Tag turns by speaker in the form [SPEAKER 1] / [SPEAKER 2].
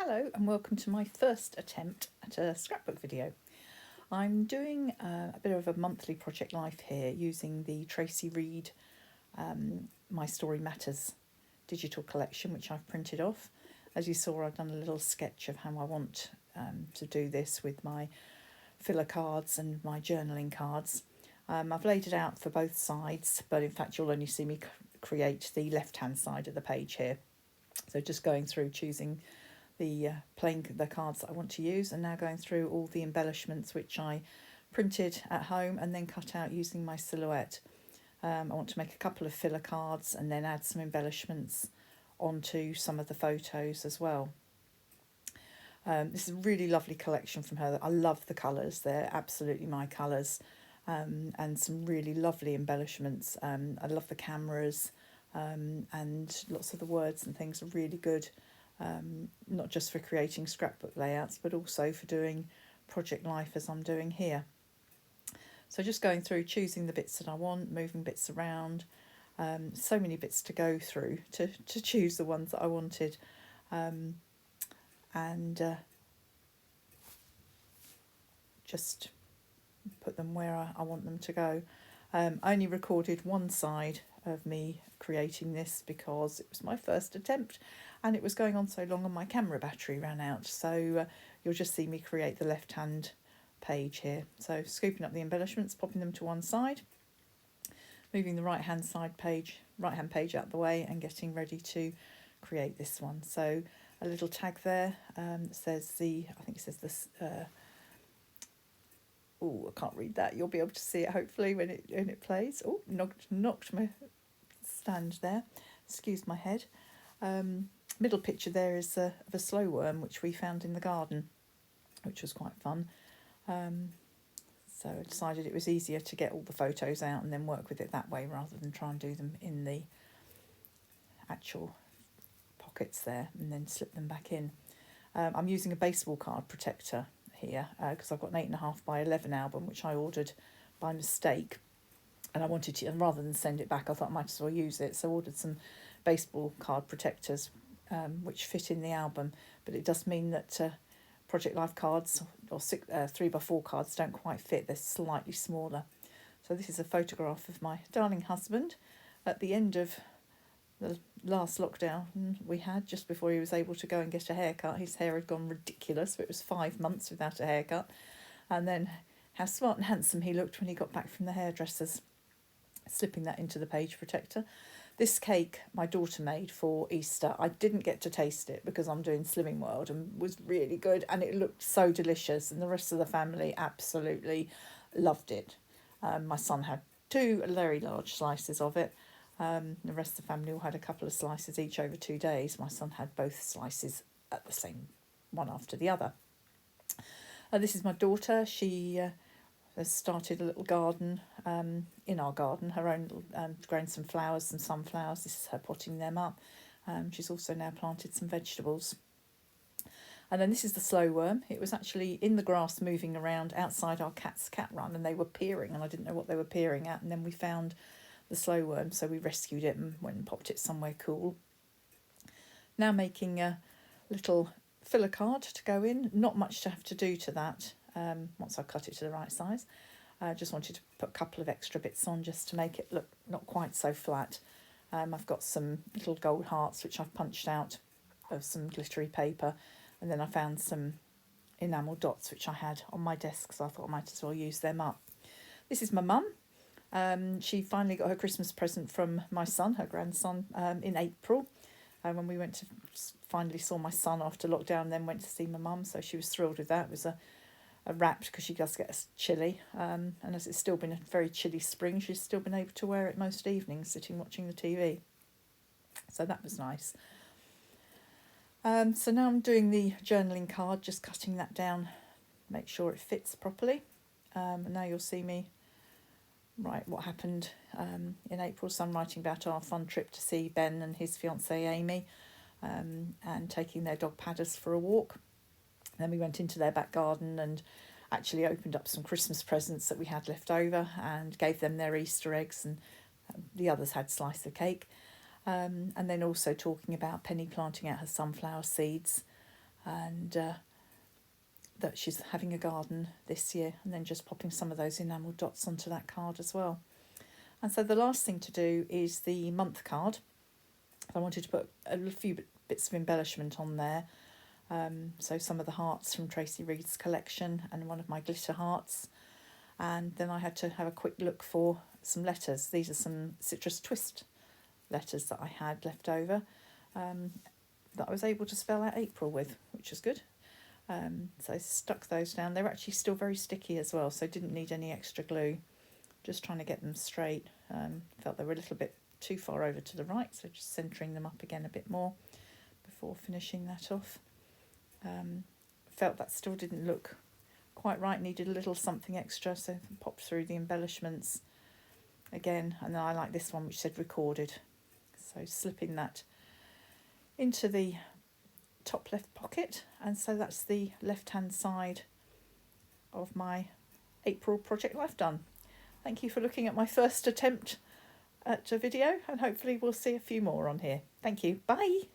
[SPEAKER 1] Hello and welcome to my first attempt at a scrapbook video. I'm doing a bit of a monthly project life here using the Traci Reed My Story Matters digital collection, which I've printed off. As you saw, I've done a little sketch of how I want to do this with my filler cards and my journaling cards. I've laid it out for both sides, but in fact you'll only see me create the left hand side of the page here. So just going through choosing the cards that I want to use, and now going through all the embellishments which I printed at home and then cut out using my silhouette. I want to make a couple of filler cards and then add some embellishments onto some of the photos as well. This is a really lovely collection from her. I love the colours, they're absolutely my colours, and some really lovely embellishments. I love the cameras, and lots of the words and things are really good. Not just for creating scrapbook layouts, but also for doing project life as I'm doing here. So just going through, choosing the bits that I want, moving bits around. So many bits to go through to choose the ones that I wanted, and just put them where I want them to go. I only recorded one side of me creating this because it was my first attempt and it was going on so long and my camera battery ran out. So you'll just see me create the left hand page here. So scooping up the embellishments, popping them to one side, moving the right hand page out the way and getting ready to create this one. So a little tag there that says I think it says this, oh, I can't read that. You'll be able to see it hopefully when it plays. Oh, knocked my stand there. Excuse my head. Middle picture there is of a slow worm which we found in the garden, which was quite fun. So I decided it was easier to get all the photos out and then work with it that way rather than try and do them in the actual pockets there and then slip them back in. I'm using a baseball card protector here because I've got an 8.5 by 11 album which I ordered by mistake, and I wanted to, and rather than send it back I thought I might as well use it, so I ordered some baseball card protectors which fit in the album, but it does mean that project life cards or 3x4 cards don't quite fit, they're slightly smaller. So this is a photograph of my darling husband at the end of the last lockdown we had, just before he was able to go and get a haircut. His hair had gone ridiculous, it was 5 months without a haircut, and then how smart and handsome he looked when he got back from the hairdressers. Slipping that into the page protector. This cake my daughter made for Easter. I didn't get to taste it because I'm doing Slimming World, and was really good and it looked so delicious, and the rest of the family absolutely loved it. My son had 2 very large slices of it. The rest of the family all had a couple of slices each over 2 days. My son had both slices at the same one after the other. This is my daughter. She has started a little garden in our garden, her own little, grown some flowers, some sunflowers. This is her potting them up. She's also now planted some vegetables. And then this is the slow worm. It was actually in the grass moving around outside our cat's cat run, and they were peering and I didn't know what they were peering at, and then we found the slow worm, so we rescued it and went and popped it somewhere cool. Now making a little filler card to go in. Not much to have to do to that once I've cut it to the right size. I just wanted to put a couple of extra bits on just to make it look not quite so flat. I've got some little gold hearts which I've punched out of some glittery paper, and then I found some enamel dots which I had on my desk, so I thought I might as well use them up. This is my mum. She finally got her Christmas present from my son, her grandson, in April, when we went to finally saw my son after lockdown, then went to see my mum, so she was thrilled with that. It was a wrap because she does get chilly, and as it's still been a very chilly spring, she's still been able to wear it most evenings sitting watching the TV, so that was nice. So now I'm doing the journaling card, just cutting that down, make sure it fits properly. And now you'll see me write what happened in April. So I'm writing about our fun trip to see Ben and his fiancée Amy, and taking their dog Padders for a walk. Then we went into their back garden and actually opened up some Christmas presents that we had left over and gave them their Easter eggs, and the others had slice of cake. And then also talking about Penny planting out her sunflower seeds, and that she's having a garden this year, and then just popping some of those enamel dots onto that card as well. And so the last thing to do is the month card. I wanted to put a few bits of embellishment on there. So some of the hearts from Traci Reed's collection and one of my glitter hearts. And then I had to have a quick look for some letters. These are some Citrus Twist letters that I had left over, that I was able to spell out April with, which was good. So I stuck those down. They're actually still very sticky as well, so didn't need any extra glue. Just trying to get them straight. Felt they were a little bit too far over to the right, so just centering them up again a bit more before finishing that off. Felt that still didn't look quite right, needed a little something extra, so popped through the embellishments again. And then I like this one which said recorded, so slipping that into the top left pocket. And so that's the left hand side of my April project life done. Thank you for looking at my first attempt at a video, and hopefully we'll see a few more on here. Thank you. Bye.